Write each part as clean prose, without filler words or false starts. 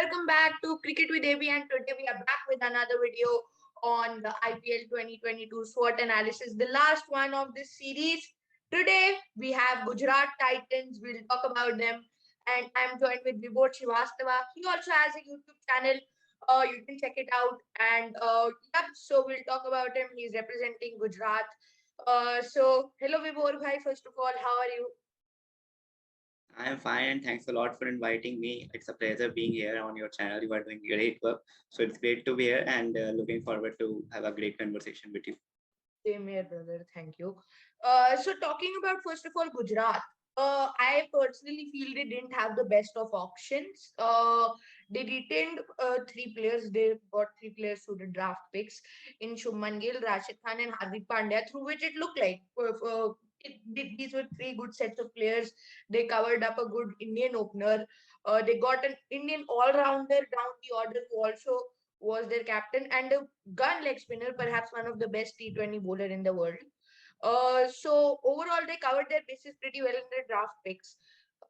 welcome back to Cricket with AB, and today we are back with another video on the IPL 2022 SWOT analysis, the last one of this series. Today we have Gujarat Titans. We'll talk about them, and I'm joined with Vibhor Shrivastava. He also has a YouTube channel. You can check it out. And so we'll talk about him. He's representing Gujarat. So hello Vibhor bhai. First of all, how are you? I am fine and thanks a lot for inviting me. It's a pleasure being here on your channel. You are doing great work. So it's great to be here and looking forward to have a great conversation with you. Same here, brother. Thank you. So talking about first of all Gujarat, I personally feel they didn't have the best of options. They retained three players. They got three players through the draft picks in Shubman Gill, Rashid Khan, and Hardik Pandya, through which it looked like these were three good sets of players. They covered up a good Indian opener. They got an Indian all-rounder down the order who also was their captain, and a gun leg spinner, perhaps one of the best T20 bowler in the world. So overall, they covered their bases pretty well in their draft picks.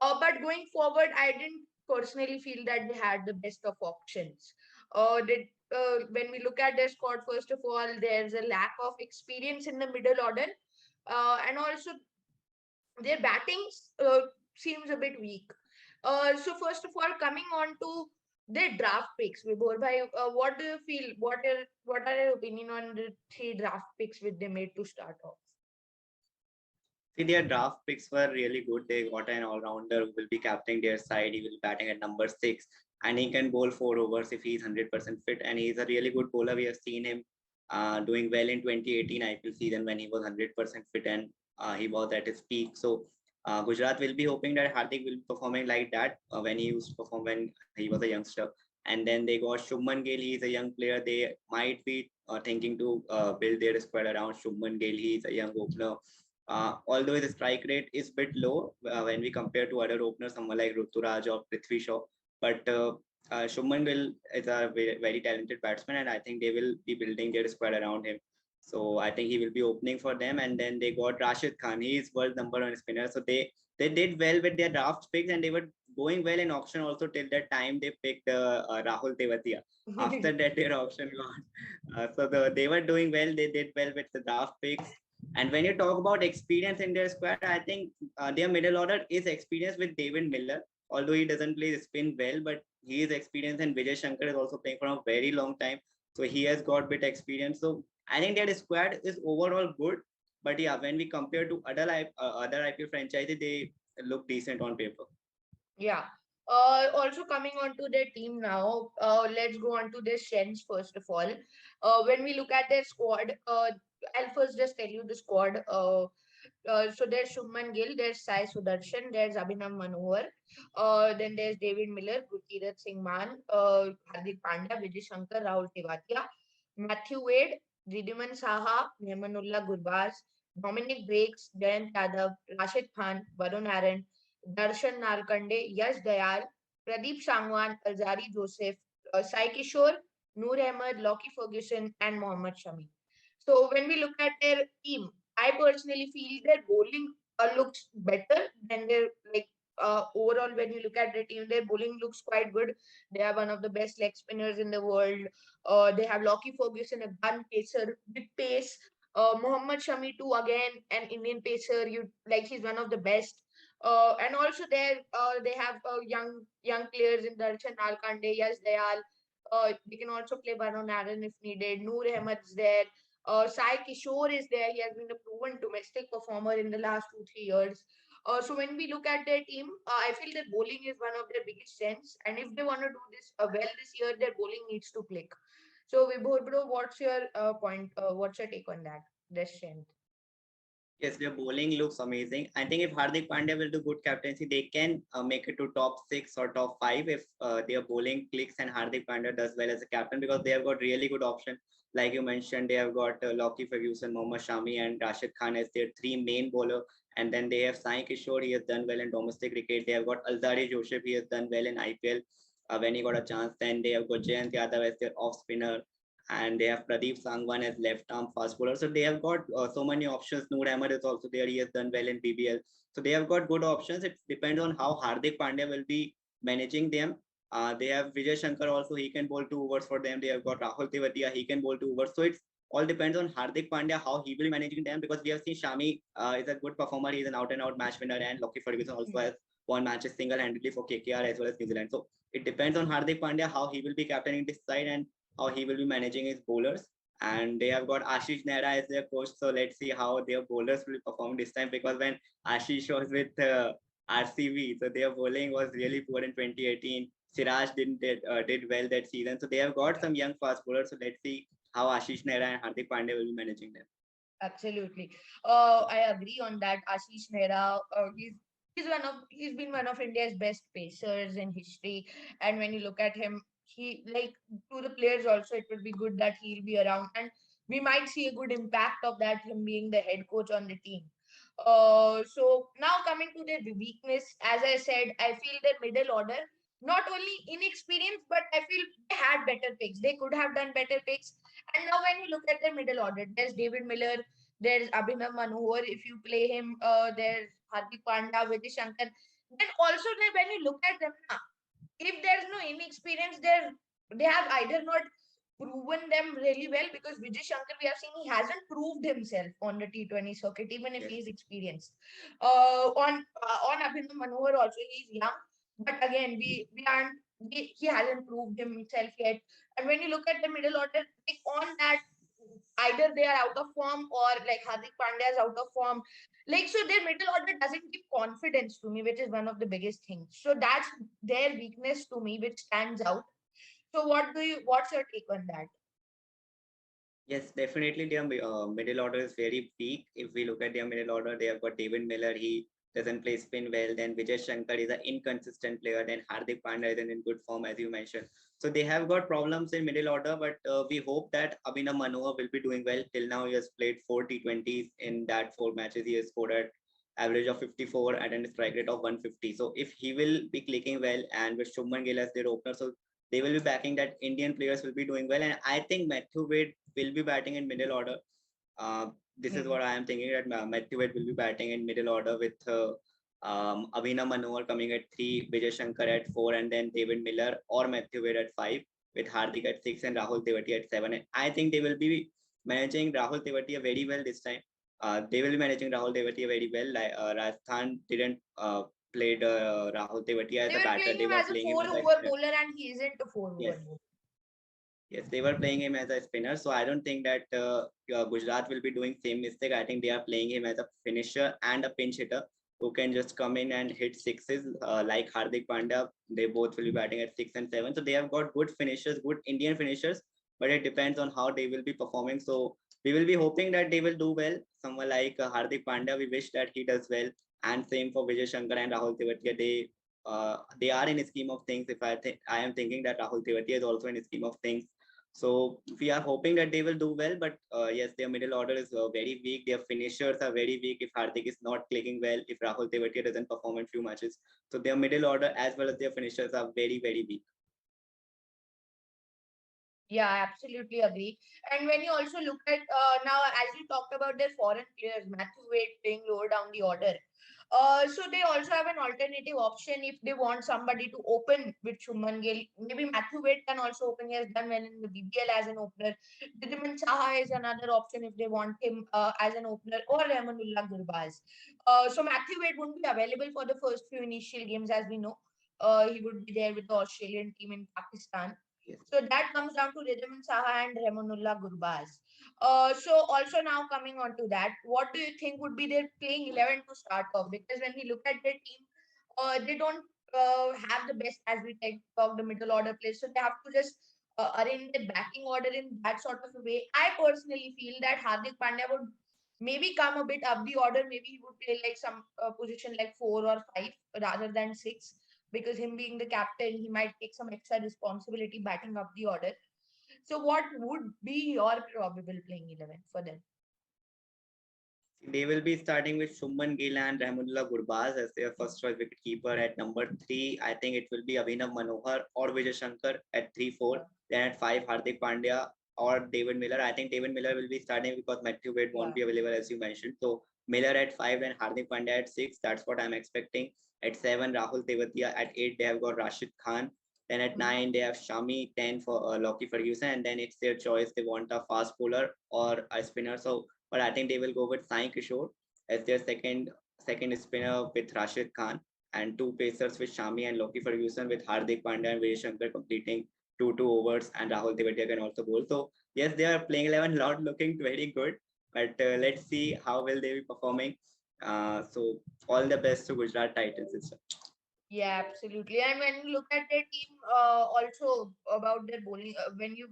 But going forward, I didn't personally feel that they had the best of options. When we look at their squad, first of all, there's a lack of experience in the middle order, and also their batting seems a bit weak. So first of all, coming on to their draft picks, Vibhor bhai, what do you feel? What are your opinion on the three draft picks which they made to start off? See, their draft picks were really good. They got an all-rounder who will be captaining their side. He will be batting at number 6 and he can bowl 4 overs if he's 100% fit. And he's a really good bowler. We have seen him doing well in 2018 IPL season when he was 100% fit and he was at his peak. So Gujarat will be hoping that Hardik will be performing like that when he used to perform when he was a youngster. And then they got Shubman Gill. He's a young player. They might be thinking to build their squad around Shubman Gill. He's a young opener. Although his strike rate is bit low when we compare to other openers, someone like Ruturaj or Prithvi Shaw, but Shubman Gill is a very talented batsman, and I think they will be building their squad around him. So I think he will be opening for them. And then they got Rashid Khan. He is world number one spinner. So they did well with their draft picks, and they were going well in auction also till that time they picked Rahul Tewatia. After that, their auction got. They were doing well. They did well with the draft picks. And when you talk about experience in their squad, I think their middle order is experienced with David Miller, although he doesn't play spin well, but he is experienced, and Vijay Shankar is also playing for a very long time. So he has got bit experience. So I think their squad is overall good. But yeah, when we compare to other IPL franchises, they look decent on paper. Yeah. Also coming on to their team now, let's go on to their strengths first of all. When we look at their squad, I'll first just tell you the squad. So there's Shubman Gill, there's Sai Sudarshan, there's Abhinav Manohar, then there's David Miller, Gurkirat Singh Mann, Hardik Pandya, Vijay Shankar, Rahul Tewatia, Matthew Wade, Riddhiman Saha, Mehmanullah Gurbaz, Dominic Breaks, Jayant Yadav, Rashid Khan, Varun Aaron, Darshan Nalkande, Yash Dayal, Pradeep Sangwan, Alzari Joseph, Sai Kishore, Noor Ahmed, Lockie Ferguson, and Mohammad Shami. So when we look at their team, I personally feel their bowling looks better than their overall. When you look at their team, their bowling looks quite good. They are one of the best leg spinners in the world. They have Lockie Ferguson, a gun pacer with pace. Mohammad Shami too, again an Indian pacer. You like he's one of the best. And also there they have young players in Darshan Nalkande, Yash Dayal. They can also play Varun Aaron if needed. Noor Ahmed's there. Sai Kishore is there. He has been a proven domestic performer in the last 2-3 years. So when we look at their team, I feel that bowling is one of their biggest strengths. And if they want to do this well this year, their bowling needs to click. So Vibhor bro, what's your point? What's your take on that? Their strength. Yes, their bowling looks amazing. I think if Hardik Pandya will do good captaincy, they can make it to top 6 or top 5 if their bowling clicks and Hardik Pandya does well as a captain, because they have got really good options. Like you mentioned, they have got Lockie Ferguson, Mohammad Shami, and Rashid Khan as their three main bowler. And then they have Sai Kishore. He has done well in domestic cricket. They have got Alzari Joseph. He has done well in IPL when he got a chance. Then they have got Jayant Yadav as their off spinner, and they have Pradeep Sangwan as left arm fast bowler. So they have got so many options. Noor Ahmed is also there. He has done well in BBL. So they have got good options. It depends on how Hardik Pandya will be managing them. They have Vijay Shankar also. He can bowl 2 overs for them. They have got Rahul Tewatia. He can bowl 2 overs. So it's all depends on Hardik Pandya how he will be managing them, because we have seen Shami is a good performer. He's an out and out match winner, and Lockie Ferguson also has won matches single handedly for KKR as well as New Zealand. So it depends on Hardik Pandya how he will be captaining this side and how he will be managing his bowlers. And they have got Ashish Nehra as their coach. So let's see how their bowlers will perform this time, because when Ashish was with RCB, so their bowling was really poor in 2018. Siraj did well that season. So they have got some young fast bowlers. So let's see how Ashish Nehra and Hardik Pandya will be managing them. Absolutely. I agree on that. Ashish Mehra, he's been one of India's best pacers in history. And when you look at him, he like to the players also, it would be good that he'll be around, and we might see a good impact of that, him being the head coach on the team. So now coming to their weakness, as I said, I feel their middle order not only inexperienced, but I feel they had better picks. They could have done better picks. And now when you look at their middle order, there's David Miller, there's Abhinav Manohar. If you play him, there's Hardik Pandya, Vijay Shankar. Then also when you look at them, if there's no inexperience, they have either not proven them really well, because Vijay Shankar, we have seen he hasn't proved himself on the T20 circuit, even if Yes. he's experienced. On Abhinav Manohar also, he's young, but again, he hasn't proved himself yet. And when you look at the middle order, like on that, either they are out of form or like Hardik Pandya is out of form. Like, so their middle order doesn't give confidence to me, which is one of the biggest things. So that's their weakness to me, which stands out. So what's your take on that? Yes, definitely their middle order is very weak. If we look at their middle order, they have got David Miller. He doesn't play spin well. Then Vijay Shankar is an inconsistent player. Then Hardik Pandya isn't in good form, as you mentioned. So they have got problems in middle order, but we hope that Abhinav Manohar will be doing well. Till now, he has played 4 T20s. In that 4 matches, he has scored at average of 54 and a strike rate of 150. So if he will be clicking well, and with Shubman Gill as their opener, so they will be backing that Indian players will be doing well. And I think Matthew Wade will be batting in middle order. This is Hmm. what I am thinking, that Matthew Wade will be batting in middle order with Abhinav Manohar coming at 3, Vijay Shankar at 4, and then David Miller or Matthew Wade at 5, with Hardik at 6 and Rahul Tewatia at 7. And I think they will be managing Rahul Tewatia very well this time. They will be managing Rahul Tewatia very well. Like Rajasthan didn't played Rahul Tewatia as They a were batter. playing They him were as a playing him four as a over spinner. bowler, and he isn't a four over Yes. bowler. Yes, they were playing him as a spinner. So I don't think that Gujarat will be doing same mistake. I think they are playing him as a finisher and a pinch hitter who can just come in and hit sixes like Hardik Pandya. They both will be batting at 6 and 7. So they have got good finishers, good Indian finishers, but it depends on how they will be performing. So we will be hoping that they will do well. Someone like Hardik Pandya, we wish that he does well. And same for Vijay Shankar and Rahul Tewatia. They are in a scheme of things. If I think I am thinking that Rahul Tewatia is also in a scheme of things, so we are hoping that they will do well, but yes, their middle order is very weak. Their finishers are very weak. If Hardik is not clicking well, if Rahul Tewatia doesn't perform in few matches, so their middle order as well as their finishers are very very weak. Yeah, I absolutely agree. And when you also look at now, as you talked about their foreign players, Matthew Wade playing lower down the order. So they also have an alternative option if they want somebody to open with Shuman Gill. Maybe Matthew Wade can also open. He has done well in the BBL as an opener. Didiman Saha is another option if they want him as an opener, or Rahmanullah Gurbaz. So Matthew Wade won't be available for the first few initial games, as we know. He would be there with the Australian team in Pakistan. Yes. So that comes down to Ridhaman Saha and Rahmanullah Gurbaz. So also now coming on to that, what do you think would be their playing 11 to start off? Because when we look at their team, they don't have the best, as we talk the middle order players. So they have to just arrange their batting order in that sort of a way. I personally feel that Hardik Pandya would maybe come a bit up the order. Maybe he would play like some position like 4 or 5 rather than 6, because him being the captain, he might take some extra responsibility batting up the order. So, what would be your probable playing 11 for them? They will be starting with Shubman Gill and Rahmanullah Gurbaz as their first choice wicket keeper. At number 3, I think it will be Abhinav Manohar or Vijay Shankar at 3-4. Then at 5, Hardik Pandya or David Miller. I think David Miller will be starting because Matthew Wade Yeah. won't be available, as you mentioned. So Miller at 5 and Hardik Pandya at 6. That's what I'm expecting. At 7, Rahul Tewatia. At 8, they have got Rashid Khan. Then at 9, they have Shami, 10 for Lockie Ferguson, and then it's their choice. They want a fast bowler or a spinner. So, but I think they will go with Sai Kishore as their second spinner with Rashid Khan, and two pacers with Shami and Lockie Ferguson, with Hardik Pandya and Vijay Shankar completing 2 overs, and Rahul Tewatia can also bowl. So yes, they are playing 11 not looking very good, but let's see how will they be performing. So all the best to Gujarat Titans. Yeah, absolutely. And when you look at their team, also about their bowling, when you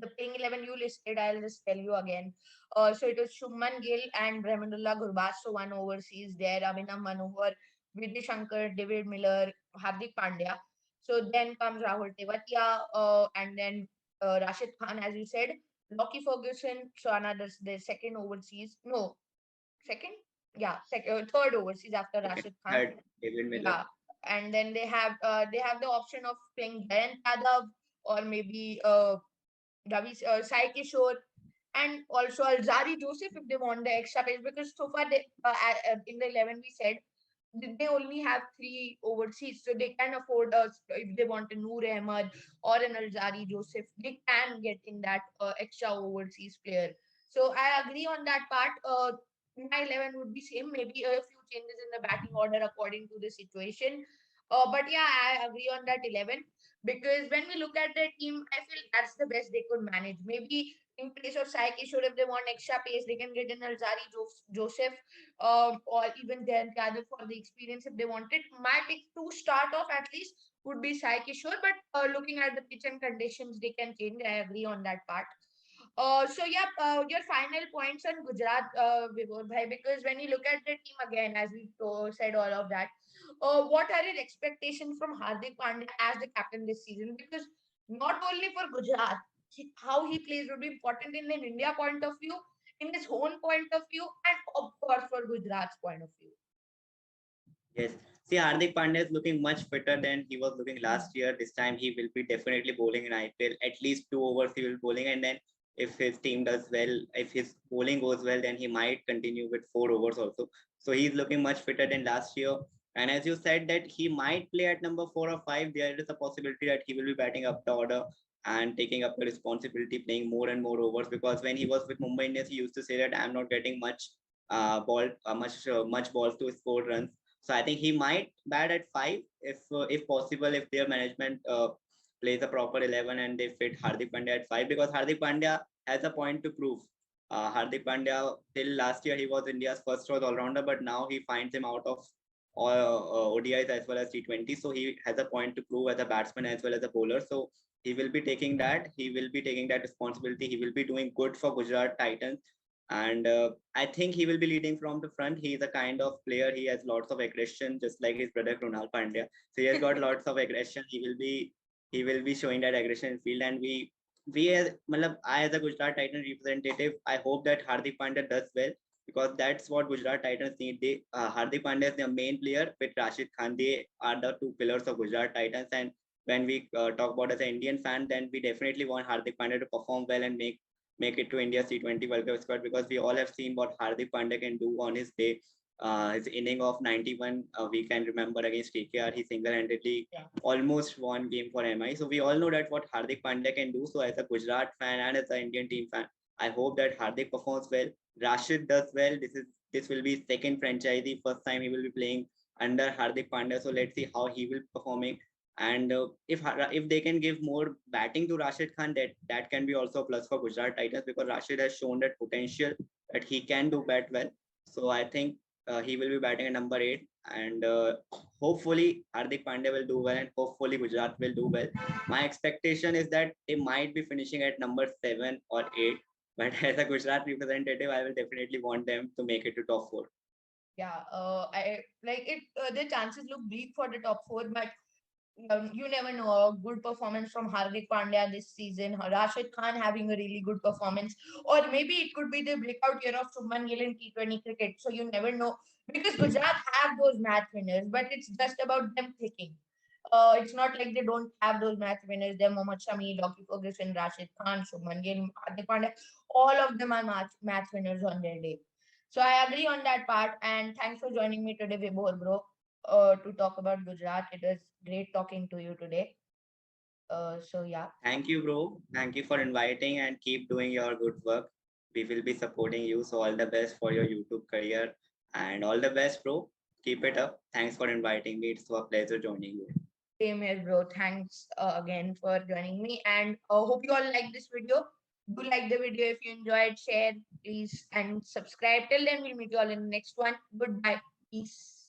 the playing 11 you listed, I'll just tell you again. So it was Shubman Gill and Brahmanullah Gurbaz, so one overseas there, Abhinav Manohar, Vijay Shankar, David Miller, Hardik Pandya. So then comes Rahul Tewatia, and then Rashid Khan, as you said, Lockie Ferguson, so another the second overseas, no, second, yeah, third overseas after Okay, Rashid Khan. third David Miller. Yeah, and then they have the option of playing Jayant Yadav or maybe Sai Kishore and also Alzari Joseph if they want the extra pace, because so far in the 11 we said they only have three overseas, so they can afford us if they want a Noor Ahmed or an Alzari Joseph, they can get in that extra overseas player. So I agree on that part. My 11 would be same, maybe a few changes in the batting order according to the situation. But yeah, I agree on that 11 because when we look at their team, I feel that's the best they could manage. Maybe in place of Sai Kishore, if they want extra pace, they can get in Alzari Joseph, or even then gather for the experience if they wanted. My pick to start off at least would be Sai Kishore, but looking at the pitch and conditions, they can change. I agree on that part. So yeah, your final points on Gujarat, Vibhor bhai, because when you look at the team again, as we said all of that, what are your expectations from Hardik Pandya as the captain this season? Because not only for Gujarat, how he plays will be important in an India point of view, in his own point of view, and of course for Gujarat's point of view. Yes. See, Hardik Pandya is looking much fitter than he was looking last year. This time he will be definitely bowling in IPL. At least 2 overs he will be bowling, and then if his team does well, if his bowling goes well, then he might continue with 4 overs also. So he's looking much fitter than last year. And as you said that he might play at number 4 or 5, there is a possibility that he will be batting up the order and taking up the responsibility, playing more and more overs. Because when he was with Mumbai Indians, he used to say that I'm not getting much balls to score runs, so I think he might bat at 5 if possible, if their management plays a proper 11 and they fit Hardik Pandya at 5, because Hardik Pandya has a point to prove. Hardik Pandya till last year he was India's first choice all rounder, but now he finds him out of ODIs as well as T20. So he has a point to prove as a batsman as well as a bowler. So he will be taking that. He will be taking that responsibility. He will be doing good for Gujarat Titans, and I think he will be leading from the front. He is a kind of player. He has lots of aggression, just like his brother Krunal Pandya. So he has got lots of aggression. He will be showing that aggression in field, and we as I as a Gujarat Titan representative, I hope that Hardik Pandya does well, because that's what Gujarat Titans need. Hardik Pandya is their main player with Rashid Khan. They are the two pillars of Gujarat Titans, and when we talk about as an Indian fan, then we definitely want Hardik Pandya to perform well and make it to India's T20 World Cup squad, because we all have seen what Hardik Pandya can do on his day. His inning of 91, we can remember against KKR, he single-handedly almost won game for MI. So we all know that what Hardik Pandya can do. So as a Gujarat fan and as an Indian team fan, I hope that Hardik performs well. Rashid does well. This will be second franchisee. First time he will be playing under Hardik Pandya. So let's see how he will be performing. And if they can give more batting to Rashid Khan, that can be also a plus for Gujarat Titans, because Rashid has shown that potential that he can do bat well. So I think he will be batting at number 8, and hopefully Hardik Pandya will do well, and hopefully Gujarat will do well. My expectation is that they might be finishing at number 7 or 8, but as a Gujarat representative, I will definitely want them to make it to top 4. Yeah, I like it. The chances look bleak for the top four, but you never know. A good performance from Hardik Pandya this season, Rashid Khan having a really good performance, or maybe it could be the breakout year of Shubman Gill in T20 cricket. So you never know, because Gujarat have those match winners, but it's just about them picking. It's not like they don't have those match winners. They're Mohammad Shami, Lockie Ferguson, Rashid Khan, Shubman Gill, Hardik Pandya. All of them are match winners on their day. So I agree on that part. And thanks for joining me today, Vibhor, bro, to talk about Gujarat. It was great talking to you today. So yeah, Thank you, bro. Thank you for inviting and keep doing your good work. We will be supporting you. So all the best for your YouTube career and all the best, bro. Keep it up. Thanks for inviting me. It's a pleasure joining you. same here, bro. Thanks again for joining me, and hope you all like this video. Do like the video if you enjoyed, share, please, and subscribe. Till then, we'll meet you all in the next one. Goodbye. Peace.